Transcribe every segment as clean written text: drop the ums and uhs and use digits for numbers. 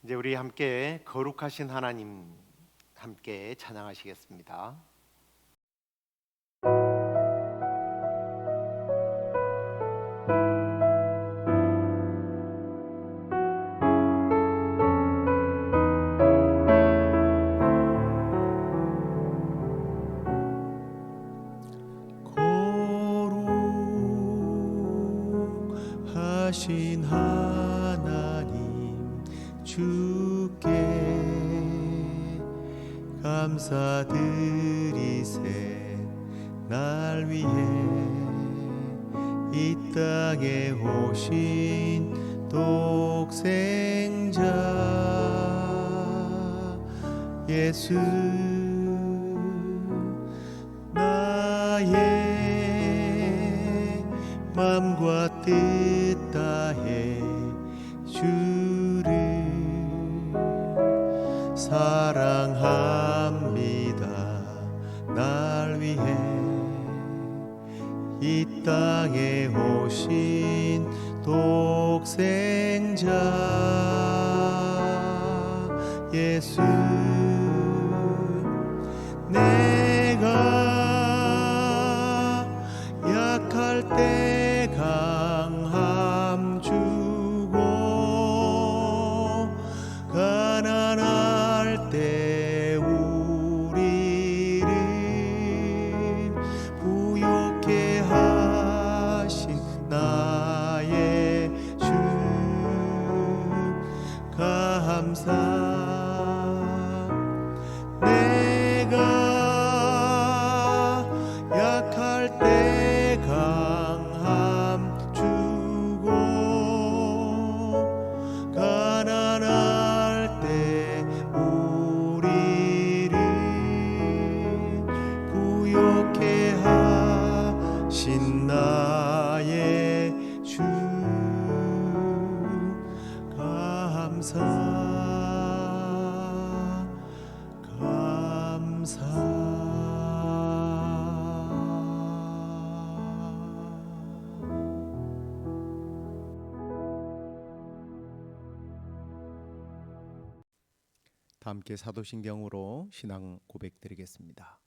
이제 우리 함께 거룩하신 하나님 함께 찬양하시겠습니다. 거룩하신 하나님 주께 감사드리세. 날 위해 이 땅에 오신 독생자 예수, 나의 맘과 뜻 다해 주를 사랑합니다. 날 위해 이 땅에 오신 독생자 예수, 내가 약할 때 강함 주고 가난할 때 우리를 부욕해 하신 나의 주 감사. 내가 약할 때 강함 주고 가난할 때 우리를 부욕해 하신 나의 주 감사. 다 함께 사도신경으로 신앙 고백드리겠습니다.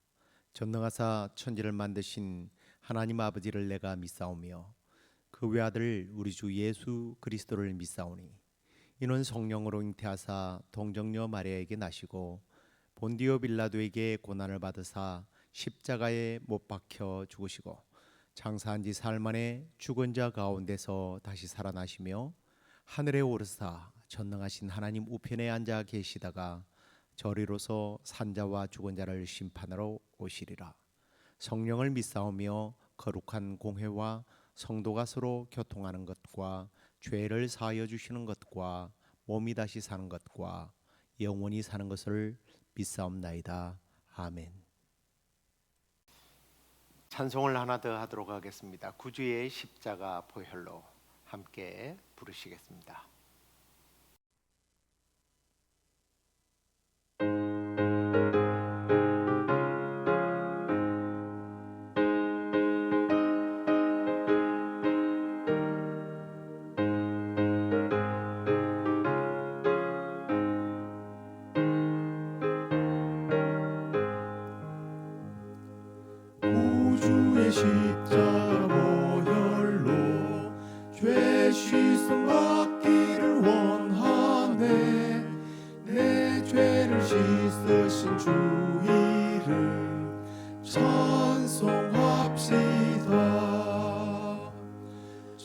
전능하사 천지를 만드신 하나님 아버지를 내가 믿사오며 그 외아들 우리 주 예수 그리스도를 믿사오니 이는 성령으로 잉태하사 동정녀 마리아에게 나시고 본디오 빌라도에게 고난을 받으사 십자가에 못 박혀 죽으시고 장사한 지 사흘 만에 죽은 자 가운데서 다시 살아나시며 하늘에 오르사 전능하신 하나님 우편에 앉아 계시다가 저리로서 산자와 죽은 자를 심판하러 오시리라. 성령을 믿사오며 거룩한 공회와 성도가 서로 교통하는 것과 죄를 사하여 주시는 것과 몸이 다시 사는 것과 영원히 사는 것을 믿사옵나이다. 아멘. 찬송을 하나 더 하도록 하겠습니다. 구주의 십자가 보혈로 함께 부르시겠습니다. 구주의 십자가 보혈로 죄 씻음 받기를 원하네. 내 죄를 씻으신 주 이름 찬송합시다.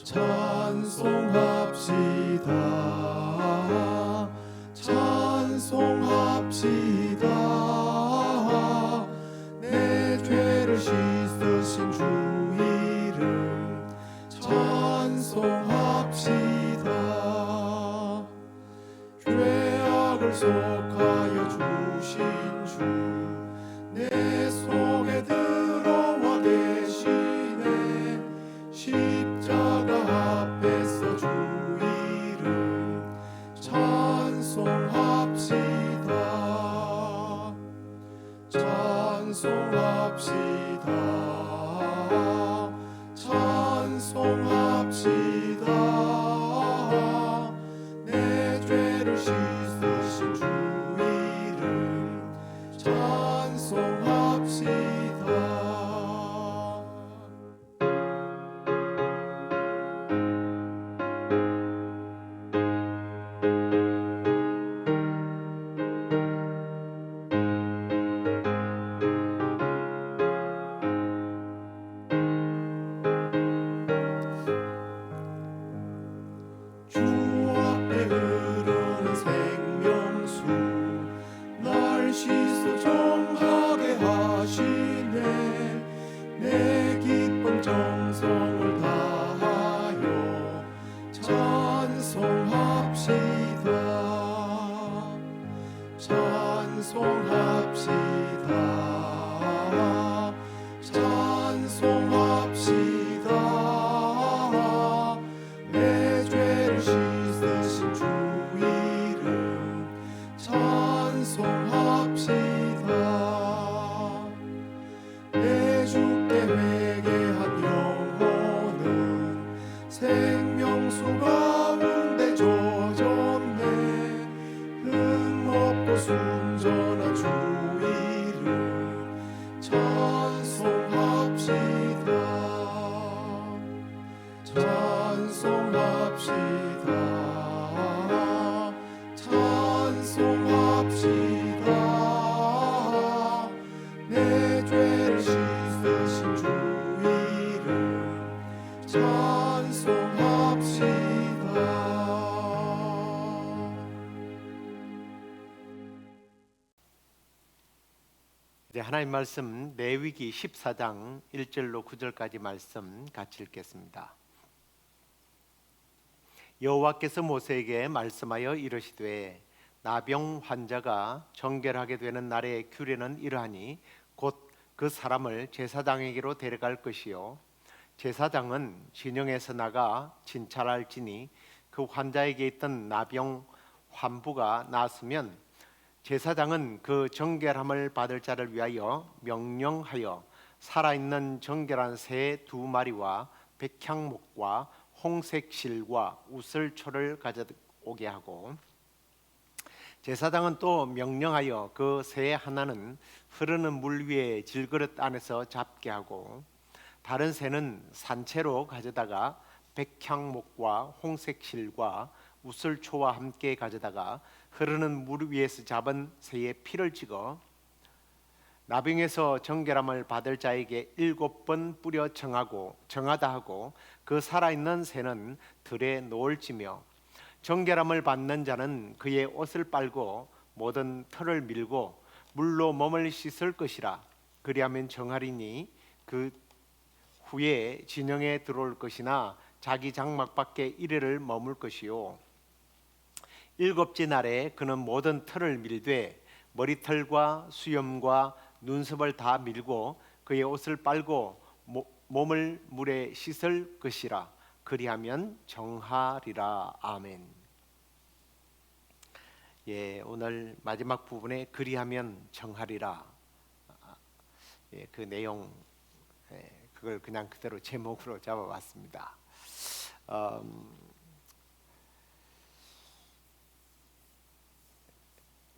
찬송합시다. 찬송합시다. 내 죄를 씻으신 주 이름 찬송합시다. 죄악을 속하여 주신 주 내 속에 들어와 계시네. 십자가 앞에서 주 이름 찬송합시다. 찬송합시다. 찬송합시다. 내 죄를 씻으 주 앞에 흐르는 생명수 날 시소정하게 하시네. 내 기쁨 정성을 다하여 찬송합시다. 찬송합시다. 찬송합시다. 내 죄를 씻으신 주 이름 찬송합시다. 내 주께 회개한 영혼은 생명수 가운데 젖었네. 흠없고 순전한 주 이름 찬송합시다. 찬송합시다. 찬송합시다. 내 죄를 씻으신 주 이름 찬송합시다. 이제 하나님 말씀 레위기 14장 1절로 9절까지 말씀 같이 읽겠습니다. 여호와께서 모세에게 말씀하여 이르시되 나병 환자가 정결하게 되는 날의 규례는 이러하니 곧 그 사람을 제사장에게로 데려갈 것이요 제사장은 진영에서 나가 진찰할지니 그 환자에게 있던 나병 환부가 나았으면 제사장은 그 정결함을 받을 자를 위하여 명령하여 살아있는 정결한 새 2마리와 백향목과 홍색 실과 우슬초를 가져오게 하고 제사장은 또 명령하여 그 새 하나는 흐르는 물 위에 질그릇 안에서 잡게 하고 다른 새는 산채로 가져다가 백향목과 홍색 실과 우슬초와 함께 가져다가 흐르는 물 위에서 잡은 새의 피를 찍어 나병에서 정결함을 받을 자에게 7번 뿌려 정하다 하고 그 살아있는 새는 들에 놓을지며 정결함을 받는 자는 그의 옷을 빨고 모든 털을 밀고 물로 몸을 씻을 것이라. 그리하면 정하리니 그 후에 진영에 들어올 것이나 자기 장막 밖에 이래를 머물 것이요 7째 날에 그는 모든 털을 밀되 머리털과 수염과 눈썹을 다 밀고 그의 옷을 빨고 몸을 물에 씻을 것이라. 그리하면 정하리라. 아멘. 예, 오늘 마지막 부분에 그리하면 정하리라. 예, 그 내용 그걸 그냥 그대로 제목으로 잡아봤습니다.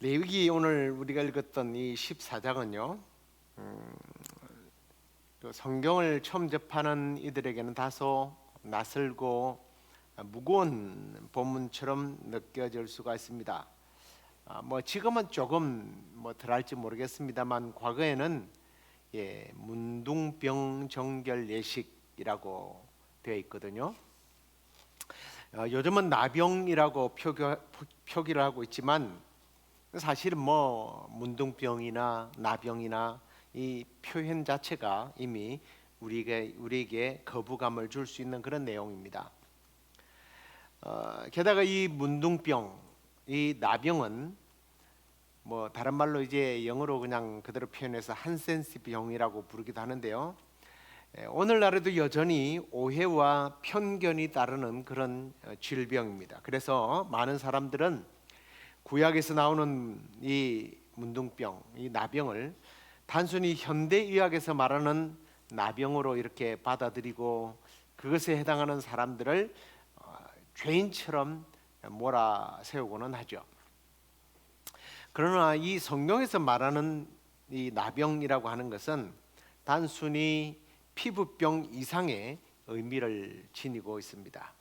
레위기 오늘 우리가 읽었던 이 14장은요, 그 성경을 처음 접하는 이들에게는 다소 낯설고 무거운 본문처럼 느껴질 수가 있습니다. 지금은 조금 덜할지 모르겠습니다만 과거에는 문둥병 정결 예식이라고 되어 있거든요. 요즘은 나병이라고 표기를 하고 있지만 사실은 문둥병이나 나병이나 이 표현 자체가 이미 우리에게 거부감을 줄 수 있는 그런 내용입니다. 게다가 이 문둥병, 이 나병은 다른 말로 이제 영어로 그냥 그대로 표현해서 한센스 병이라고 부르기도 하는데요. 오늘날에도 여전히 오해와 편견이 따르는 그런 질병입니다. 그래서 많은 사람들은 구약에서 나오는 이 문둥병, 이 나병을 단순히 현대의학에서 말하는 나병으로 이렇게 받아들이고 그것에 해당하는 사람들을 죄인처럼 몰아세우고는 하죠. 그러나 이 성경에서 말하는 이 나병이라고 하는 것은 단순히 피부병 이상의 의미를 지니고 있습니다.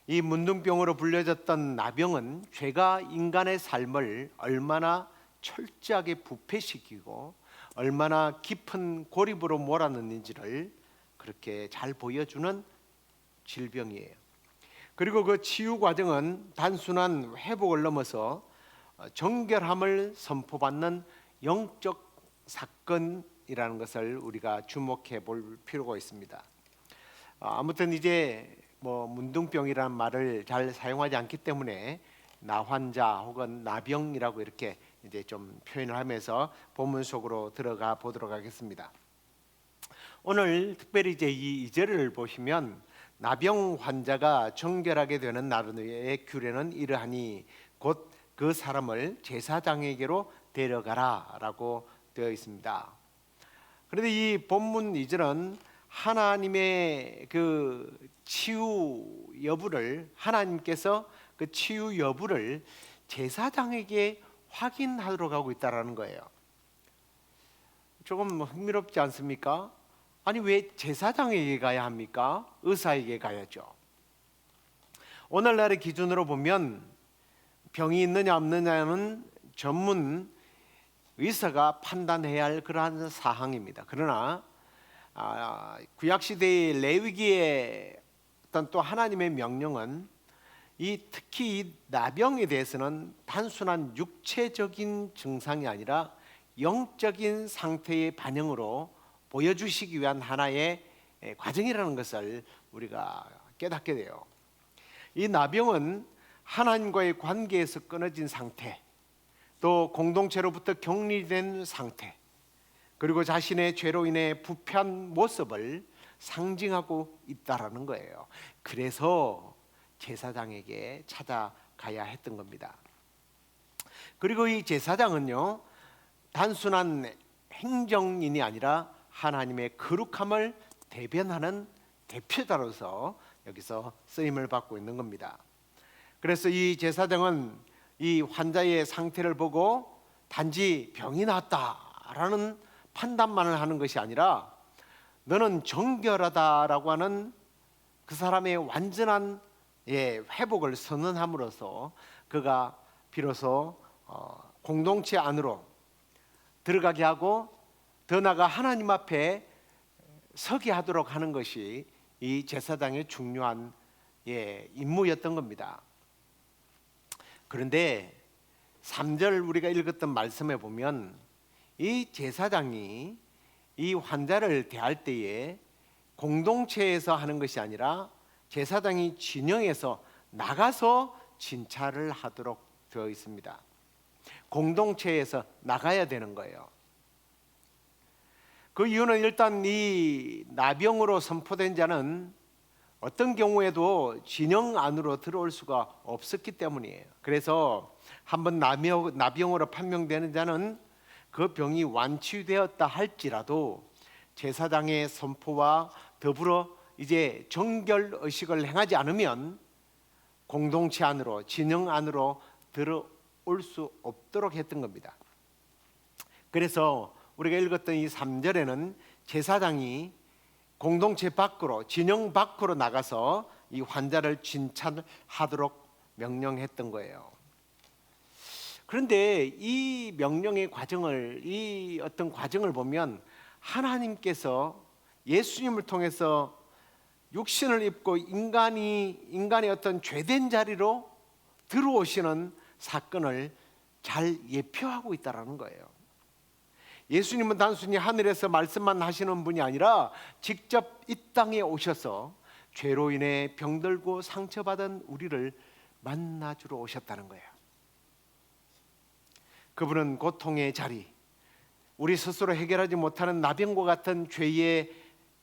이 문둥병으로 불려졌던 나병은 죄가 인간의 삶을 얼마나 철저하게 부패시키고 얼마나 깊은 고립으로 몰아넣는지를 그렇게 잘 보여주는 질병이에요. 그리고 그 치유 과정은 단순한 회복을 넘어서 정결함을 선포받는 영적 사건이라는 것을 우리가 주목해 볼 필요가 있습니다. 아무튼 이제 뭐 문둥병이라는 말을 잘 사용하지 않기 때문에 나환자 혹은 나병이라고 이렇게 이제 좀 표현을 하면서 본문 속으로 들어가 보도록 하겠습니다. 오늘 특별히 이제 이 2절을 보시면 나병 환자가 정결하게 되는 나루의 규례는 이러하니 곧 그 사람을 제사장에게로 데려가라라고 되어 있습니다. 그런데 이 본문 2절은 하나님의 그 치유 여부를 하나님께서 그 치유 여부를 제사장에게 확인하도록 하고 있다라는 거예요. 조금 흥미롭지 않습니까? 아니 왜 제사장에게 가야 합니까? 의사에게 가야죠. 오늘날의 기준으로 보면 병이 있느냐 없느냐는 전문 의사가 판단해야 할 그러한 사항입니다. 그러나 구약 시대의 레위기의 어떤 또 하나님의 명령은 특히 이 나병에 대해서는 단순한 육체적인 증상이 아니라 영적인 상태의 반영으로 보여주시기 위한 하나의 과정이라는 것을 우리가 깨닫게 돼요. 이 나병은 하나님과의 관계에서 끊어진 상태, 또 공동체로부터 격리된 상태, 그리고 자신의 죄로 인해 부패한 모습을 상징하고 있다라는 거예요. 그래서 제사장에게 찾아가야 했던 겁니다. 그리고 이 제사장은요, 단순한 행정인이 아니라 하나님의 거룩함을 대변하는 대표자로서 여기서 쓰임을 받고 있는 겁니다. 그래서 이 제사장은 이 환자의 상태를 보고 단지 병이 났다라는 판단만을 하는 것이 아니라 너는 정결하다라고 하는 그 사람의 완전한 회복을 선언함으로써 그가 비로소 공동체 안으로 들어가게 하고 더 나아가 하나님 앞에 서게 하도록 하는 것이 이 제사장의 중요한 임무였던 겁니다. 그런데 3절 우리가 읽었던 말씀에 보면 이 제사장이 이 환자를 대할 때에 공동체에서 하는 것이 아니라 제사장이 진영에서 나가서 진찰을 하도록 되어 있습니다. 공동체에서 나가야 되는 거예요. 그 이유는 일단 이 나병으로 선포된 자는 어떤 경우에도 진영 안으로 들어올 수가 없었기 때문이에요. 그래서 한번 나병으로 판명되는 자는 그 병이 완치되었다 할지라도 제사장의 선포와 더불어 이제 정결 의식을 행하지 않으면 공동체 안으로 진영 안으로 들어올 수 없도록 했던 겁니다. 그래서 우리가 읽었던 이 3절에는 제사장이 공동체 밖으로 진영 밖으로 나가서 이 환자를 진찰하도록 명령했던 거예요. 그런데 이 명령의 과정을 이 어떤 과정을 보면 하나님께서 예수님을 통해서 육신을 입고 인간의 어떤 죄된 자리로 들어오시는 사건을 잘 예표하고 있다라는 거예요. 예수님은 단순히 하늘에서 말씀만 하시는 분이 아니라 직접 이 땅에 오셔서 죄로 인해 병들고 상처받은 우리를 만나주러 오셨다는 거예요. 그분은 고통의 자리, 우리 스스로 해결하지 못하는 나병과 같은 죄의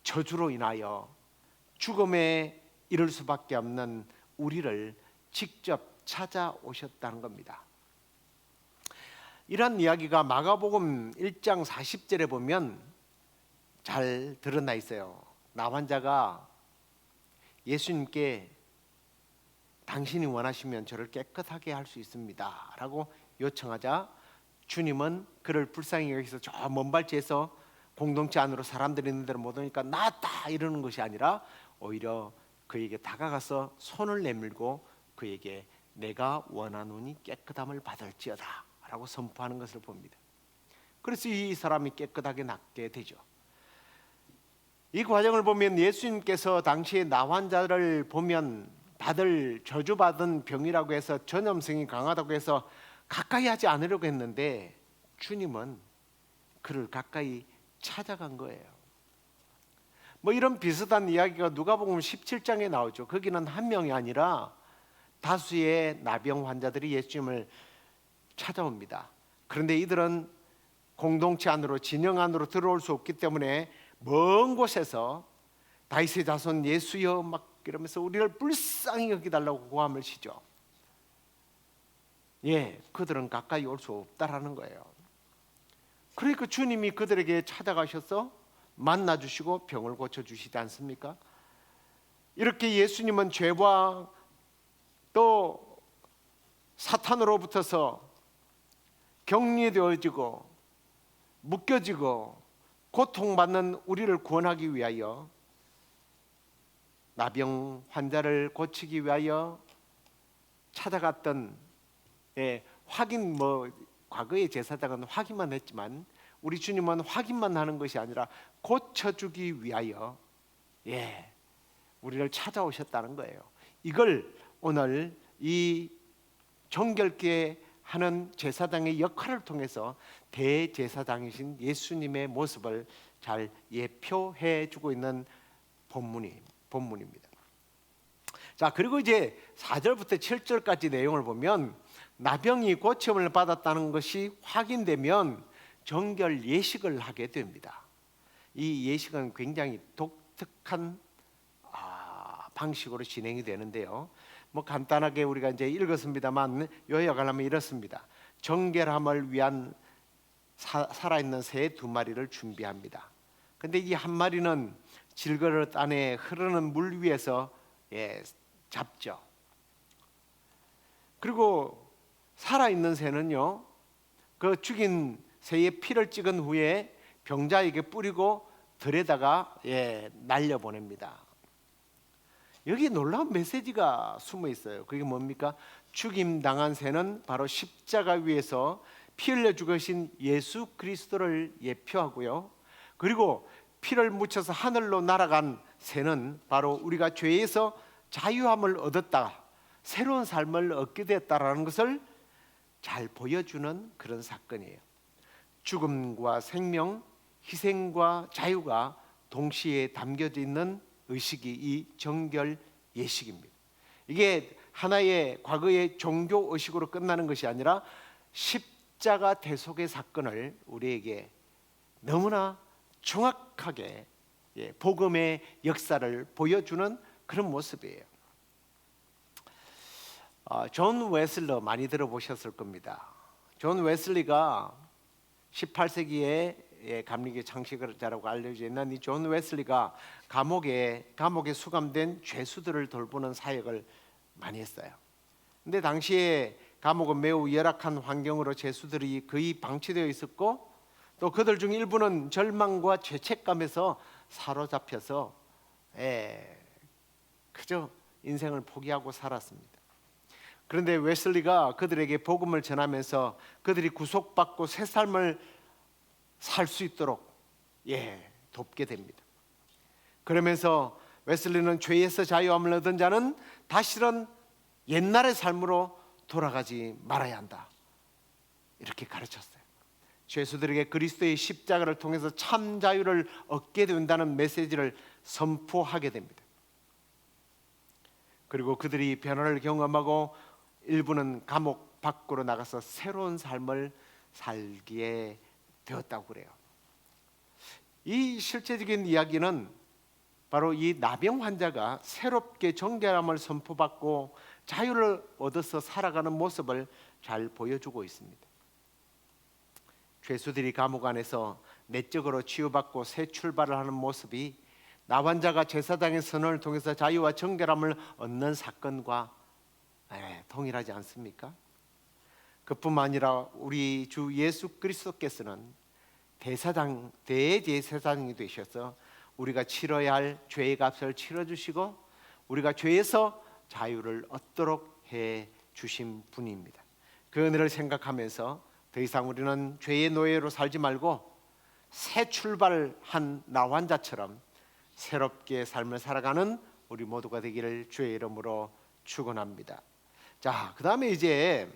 저주로 인하여 죽음에 이를 수밖에 없는 우리를 직접 찾아오셨다는 겁니다. 이런 이야기가 마가복음 1장 40절에 보면 잘 드러나 있어요. 나환자가 예수님께 당신이 원하시면 저를 깨끗하게 할 수 있습니다 라고 요청하자 주님은 그를 불쌍히 여기서 저 먼 발치에서 공동체 안으로 사람들이 있는 데로 못 오니까 나았다 이러는 것이 아니라 오히려 그에게 다가가서 손을 내밀고 그에게 내가 원하노니 깨끗함을 받을지어다 라고 선포하는 것을 봅니다. 그래서 이 사람이 깨끗하게 낫게 되죠. 이 과정을 보면 예수님께서 당시에 나환자를 보면 다들 저주받은 병이라고 해서 전염성이 강하다고 해서 가까이 하지 않으려고 했는데 주님은 그를 가까이 찾아간 거예요. 뭐 이런 비슷한 이야기가 누가복음 17장에 나오죠. 거기는 한 명이 아니라 다수의 나병 환자들이 예수님을 찾아옵니다. 그런데 이들은 공동체 안으로, 진영 안으로 들어올 수 없기 때문에 먼 곳에서 다윗의 자손 예수여 막 이러면서 우리를 불쌍히 여기달라고 고함을 치죠. 그들은 가까이 올 수 없다라는 거예요. 그러니까 주님이 그들에게 찾아가셔서 만나주시고 병을 고쳐주시지 않습니까? 이렇게 예수님은 죄와 또 사탄으로부터서 격리되어지고 묶여지고 고통받는 우리를 구원하기 위하여, 나병 환자를 고치기 위하여 찾아갔던, 확인, 과거의 제사장은 확인만 했지만 우리 주님은 확인만 하는 것이 아니라 고쳐주기 위하여 우리를 찾아오셨다는 거예요. 이걸 오늘 이 정결케 하는 제사장의 역할을 통해서 대제사장이신 예수님의 모습을 잘 예표해 주고 있는 본문입니다. 자, 그리고 이제 4절부터 7절까지 내용을 보면 나병이 고침을 받았다는 것이 확인되면 정결 예식을 하게 됩니다. 이 예식은 굉장히 독특한 방식으로 진행이 되는데요. 간단하게 우리가 이제 읽었습니다만 요약하려면 이렇습니다. 정결함을 위한 살아있는 새 2마리를 준비합니다. 근데 이 한 마리는 질그릇 안에 흐르는 물 위에서 잡죠. 그리고 살아있는 새는요, 그 죽인 새의 피를 찍은 후에 병자에게 뿌리고 들에다가 날려보냅니다. 여기 놀라운 메시지가 숨어 있어요. 그게 뭡니까? 죽임 당한 새는 바로 십자가 위에서 피 흘려 죽으신 예수 그리스도를 예표하고요. 그리고 피를 묻혀서 하늘로 날아간 새는 바로 우리가 죄에서 자유함을 얻었다, 새로운 삶을 얻게 됐다라는 것을 잘 보여주는 그런 사건이에요. 죽음과 생명, 희생과 자유가 동시에 담겨져 있는 의식이 이 정결 예식입니다. 이게 하나의 과거의 종교 의식으로 끝나는 것이 아니라 십자가 대속의 사건을 우리에게 너무나 정확하게 복음의 역사를 보여주는 그런 모습이에요. 존 웨슬러 많이 들어보셨을 겁니다. 존 웨슬리가 18세기에 감리교 창시자라고 알려져 있는 이 존 웨슬리가 감옥에 수감된 죄수들을 돌보는 사역을 많이 했어요. 근데 당시에 감옥은 매우 열악한 환경으로 죄수들이 거의 방치되어 있었고, 또 그들 중 일부는 절망과 죄책감에서 사로잡혀서 그저 인생을 포기하고 살았습니다. 그런데 웨슬리가 그들에게 복음을 전하면서 그들이 구속받고 새 삶을 살 수 있도록 돕게 됩니다. 그러면서 웨슬리는 죄에서 자유함을 얻은 자는 다시는 옛날의 삶으로 돌아가지 말아야 한다, 이렇게 가르쳤어요. 죄수들에게 그리스도의 십자가를 통해서 참 자유를 얻게 된다는 메시지를 선포하게 됩니다. 그리고 그들이 변화를 경험하고 일부는 감옥 밖으로 나가서 새로운 삶을 살기에 되었다고 그래요. 이 실제적인 이야기는 바로 이 나병 환자가 새롭게 정결함을 선포받고 자유를 얻어서 살아가는 모습을 잘 보여주고 있습니다. 죄수들이 감옥 안에서 내적으로 치유받고 새 출발을 하는 모습이 나 환자가 제사장의 선언을 통해서 자유와 정결함을 얻는 사건과 동일하지 않습니까? 그뿐만 아니라 우리 주 예수 그리스도께서는 대제사장이 되셔서 우리가 치러야 할 죄의 값을 치러주시고 우리가 죄에서 자유를 얻도록 해 주신 분입니다. 그 은혜를 생각하면서 더 이상 우리는 죄의 노예로 살지 말고 새 출발한 나 환자처럼 새롭게 삶을 살아가는 우리 모두가 되기를 주의 이름으로 축원합니다. 자, 그다음에 이제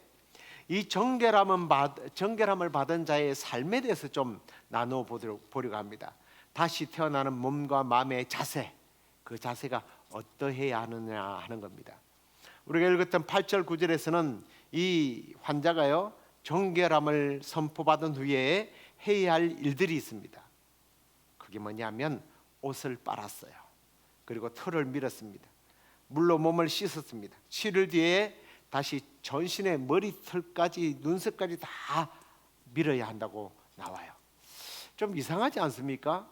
이 정결함을 받은 자의 삶에 대해서 좀 나누어 보려고 합니다. 다시 태어나는 몸과 마음의 자세, 그 자세가 어떠해야 하느냐 하는 겁니다. 우리가 읽었던 8절 9절에서는 이 환자가요, 정결함을 선포받은 후에 해야 할 일들이 있습니다. 그게 뭐냐면 옷을 빨았어요. 그리고 털을 밀었습니다. 물로 몸을 씻었습니다. 7일 뒤에 다시 전신의 머리털까지 눈썹까지 다 밀어야 한다고 나와요. 좀 이상하지 않습니까?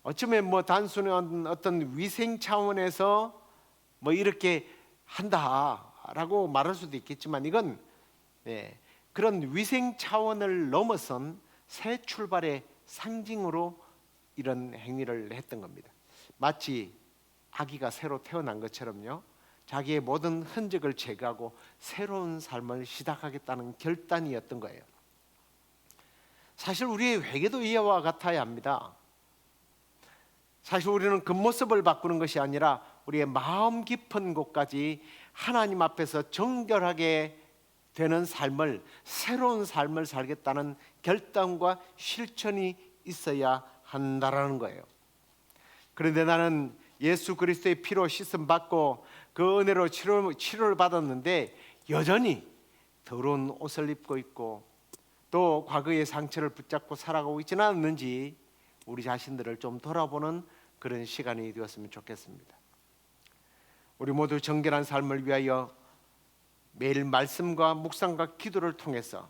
어쩌면 뭐 단순한 어떤 위생 차원에서 뭐 이렇게 한다라고 말할 수도 있겠지만 이건 그런 위생 차원을 넘어선 새 출발의 상징으로 이런 행위를 했던 겁니다. 마치 아기가 새로 태어난 것처럼요, 자기의 모든 흔적을 제거하고 새로운 삶을 시작하겠다는 결단이었던 거예요. 사실 우리의 회개도 이와 같아야 합니다. 사실 우리는 겉모습을 바꾸는 것이 아니라 우리의 마음 깊은 곳까지 하나님 앞에서 정결하게 되는 삶을, 새로운 삶을 살겠다는 결단과 실천이 있어야 한다라는 거예요. 그런데 나는 예수 그리스도의 피로 씻음 받고 그 은혜로 치료를 받았는데 여전히 더러운 옷을 입고 있고 또 과거의 상처를 붙잡고 살아가고 있지는 않는지 우리 자신들을 좀 돌아보는 그런 시간이 되었으면 좋겠습니다. 우리 모두 정결한 삶을 위하여 매일 말씀과 묵상과 기도를 통해서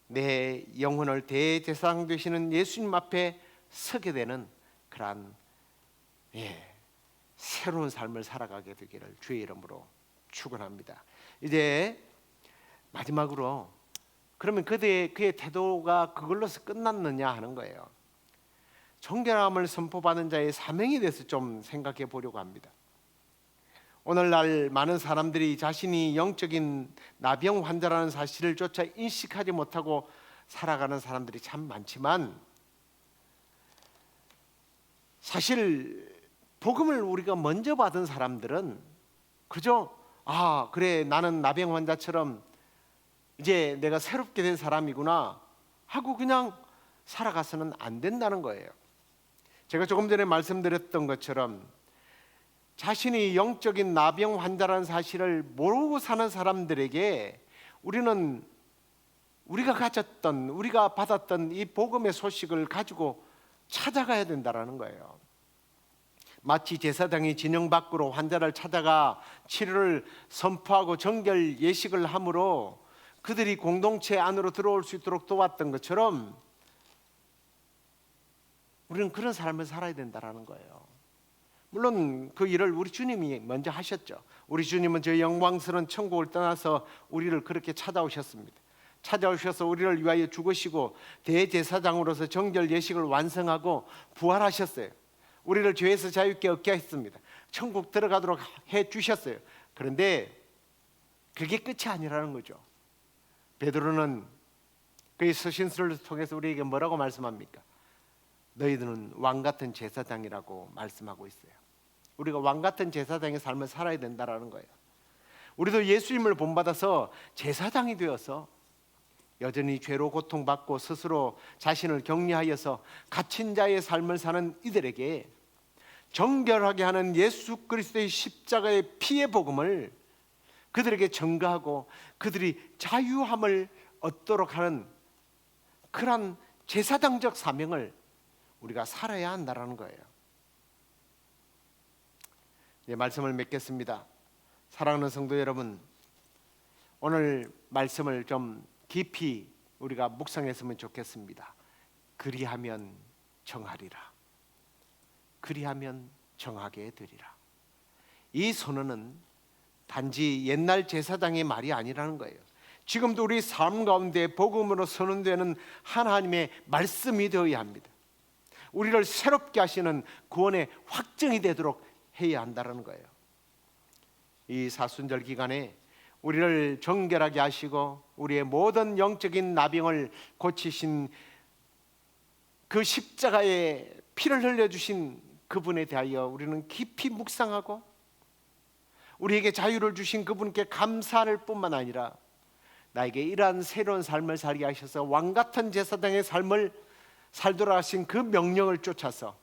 내 영혼을 대제사장 되시는 예수님 앞에 서게 되는 그러한 새로운 삶을 살아가게 되기를 주의 이름으로 축원합니다. 이제 마지막으로 그러면 그의 태도가 그걸로서 끝났느냐 하는 거예요. 정결함을 선포받은 자의 사명에 대해서 좀 생각해 보려고 합니다. 오늘날 많은 사람들이 자신이 영적인 나병 환자라는 사실을 조차 인식하지 못하고 살아가는 사람들이 참 많지만 사실 복음을 우리가 먼저 받은 사람들은 그저 그래 나는 나병 환자처럼 이제 내가 새롭게 된 사람이구나 하고 그냥 살아가서는 안 된다는 거예요. 제가 조금 전에 말씀드렸던 것처럼 자신이 영적인 나병 환자라는 사실을 모르고 사는 사람들에게 우리는 우리가 가졌던, 우리가 받았던 이 복음의 소식을 가지고 찾아가야 된다는 거예요. 마치 제사장이 진영 밖으로 환자를 찾아가 치료를 선포하고 정결 예식을 함으로 그들이 공동체 안으로 들어올 수 있도록 도왔던 것처럼 우리는 그런 삶을 살아야 된다는 거예요. 물론 그 일을 우리 주님이 먼저 하셨죠. 우리 주님은 저 영광스러운 천국을 떠나서 우리를 그렇게 찾아오셨습니다. 찾아오셔서 우리를 위하여 죽으시고 대제사장으로서 정결 예식을 완성하고 부활하셨어요. 우리를 죄에서 자유케 얻게 했습니다. 천국 들어가도록 해 주셨어요. 그런데 그게 끝이 아니라는 거죠. 베드로는 그의 서신서를 통해서 우리에게 뭐라고 말씀합니까? 너희들은 왕같은 제사장이라고 말씀하고 있어요. 우리가 왕같은 제사장의 삶을 살아야 된다는 거예요. 우리도 예수님을 본받아서 제사장이 되어서 여전히 죄로 고통받고 스스로 자신을 격리하여서 갇힌 자의 삶을 사는 이들에게 정결하게 하는 예수 그리스도의 십자가의 피의 복음을 그들에게 전가하고 그들이 자유함을 얻도록 하는 그러한 제사장적 사명을 우리가 살아야 한다는 거예요. 말씀을 맺겠습니다. 사랑하는 성도 여러분, 오늘 말씀을 좀 깊이 우리가 묵상했으면 좋겠습니다. 그리하면 정하리라. 그리하면 정하게 되리라. 이 선언은 단지 옛날 제사장의 말이 아니라는 거예요. 지금도 우리 삶 가운데 복음으로 선언되는 하나님의 말씀이 되어야 합니다. 우리를 새롭게 하시는 구원의 확정이 되도록 해야 한다는 거예요. 이 사순절 기간에 우리를 정결하게 하시고 우리의 모든 영적인 나병을 고치신 그 십자가에 피를 흘려주신 그분에 대하여 우리는 깊이 묵상하고 우리에게 자유를 주신 그분께 감사할 뿐만 아니라 나에게 이러한 새로운 삶을 살게 하셔서 왕같은 제사장의 삶을 살도록 하신 그 명령을 쫓아서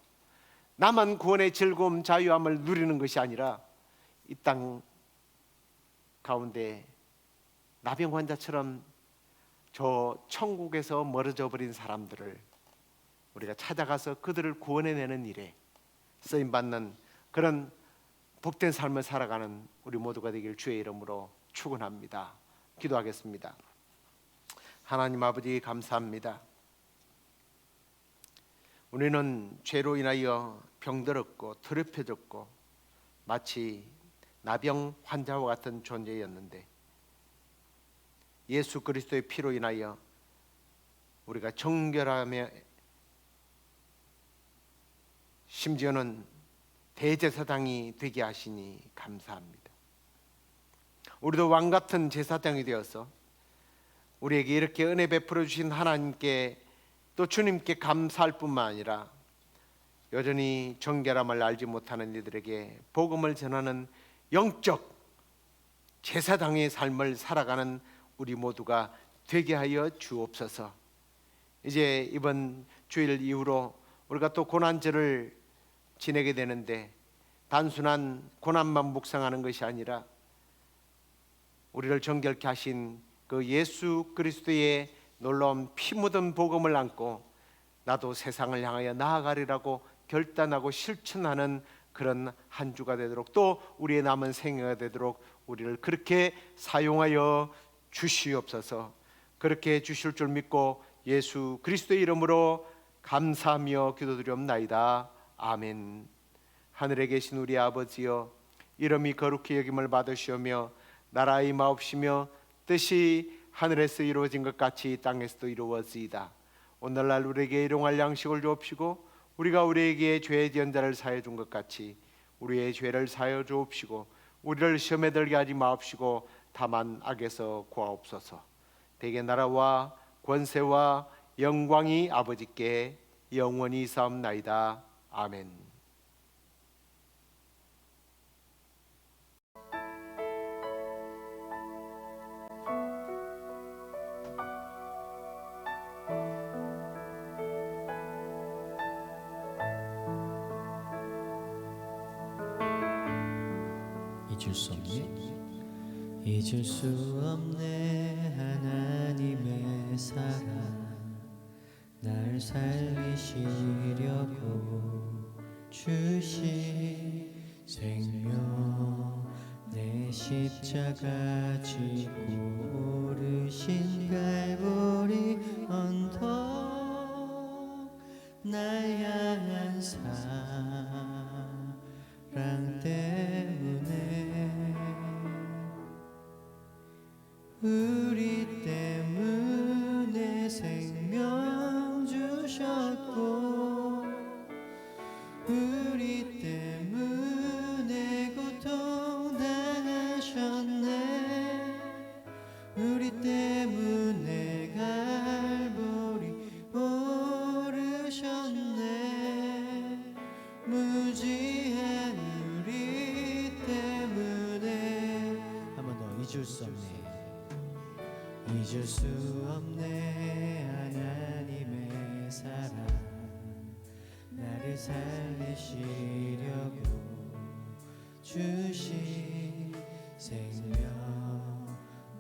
나만 구원의 즐거움 자유함을 누리는 것이 아니라 이 땅 가운데 나병 환자처럼 저 천국에서 멀어져 버린 사람들을 우리가 찾아가서 그들을 구원해내는 일에 쓰임받는 그런 복된 삶을 살아가는 우리 모두가 되길 주의 이름으로 축원합니다. 기도하겠습니다. 하나님 아버지 감사합니다. 우리는 죄로 인하여 병들었고 더럽혀졌고 마치 나병 환자와 같은 존재였는데 예수 그리스도의 피로 인하여 우리가 정결하며 심지어는 대제사장이 되게 하시니 감사합니다. 우리도 왕같은 제사장이 되어서 우리에게 이렇게 은혜 베풀어 주신 하나님께 또 주님께 감사할 뿐만 아니라 여전히 정결함을 알지 못하는 이들에게 복음을 전하는 영적 제사장의 삶을 살아가는 우리 모두가 되게 하여 주옵소서. 이제 이번 주일 이후로 우리가 또 고난절을 지내게 되는데 단순한 고난만 묵상하는 것이 아니라 우리를 정결케 하신 그 예수 그리스도의 놀라운 피 묻은 복음을 안고 나도 세상을 향하여 나아가리라고 결단하고 실천하는 그런 한 주가 되도록 또 우리의 남은 생애가 되도록 우리를 그렇게 사용하여 주시옵소서. 그렇게 주실 줄 믿고 예수 그리스도의 이름으로 감사하며 기도드리옵나이다. 아멘. 하늘에 계신 우리 아버지여, 이름이 거룩히 여김을 받으시오며 나라의 마옵시며 뜻이 하늘에서 이루어진 것 같이 땅에서도 이루어지이다. 오늘날 우리에게 일용할 양식을 주옵시고 우리가 우리에게 죄의 지은 사해 준 것 같이 우리의 죄를 사여 주옵시고 우리를 시험에 들게 하지 마옵시고 다만 악에서 구하옵소서. 대개 나라와 권세와 영광이 아버지께 영원히 있사옵나이다. 아멘. 잊을 수 없네 하나님의 사랑, 날 살리시려고 주신 생명, 내 십자가 지고 오르신 갈보리 언덕, 날 향한 사랑 때문에, 우리 때문에 생명 주셨고 우리 때문에 고통 당하셨네. 우리 때문에 갈보리 오르셨네. 무지한 우리 때문에. 한 번 더. 잊을 수 없네, 잊을 수 없네 하나님의 사랑, 나를 살리시려고 주신 생명,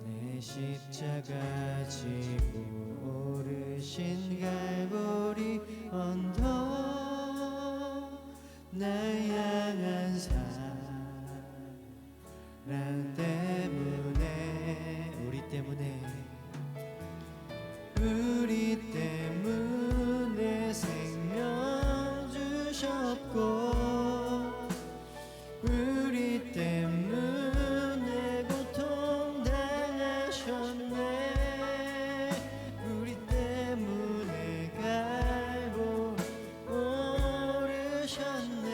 내 십자가 지고 오르신 갈보리 언덕, 날 향한 사랑 때문에, 우리 때문에, 우리 때문에 생명 주셨고 우리 때문에 고통 당하셨네. 우리 때문에 갈보리 오르셨네.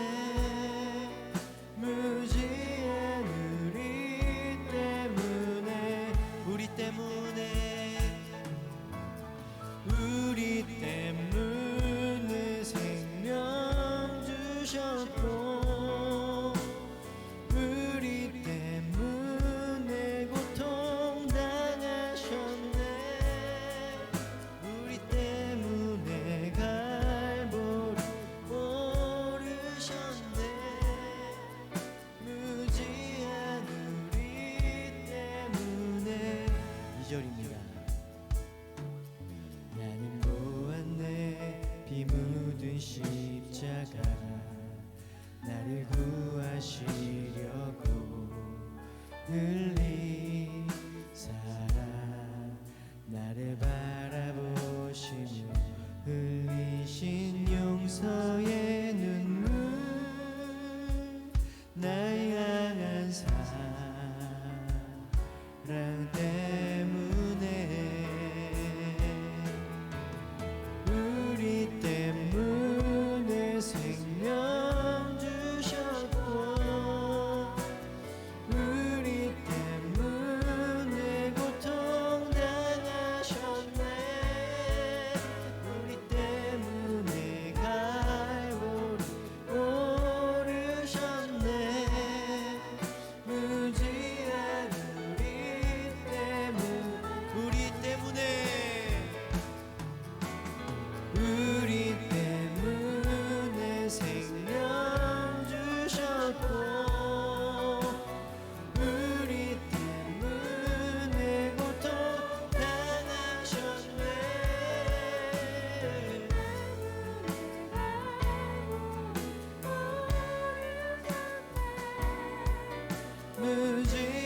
2절입니다. 나는 보았네 피 묻은 십자가 나를 구하시려고 흘린 사랑 나를 바라보시며 흘리신 용서의 눈물 날 향한 사랑 때문에 우리 때문에 생명 주셨고 우리 때문에 고통 당하셨네 우리 때문에 갈보리 오르셨네 무지한 우리 때문에 생명 주셨고 우리 때문에 고통 당하셨네 무지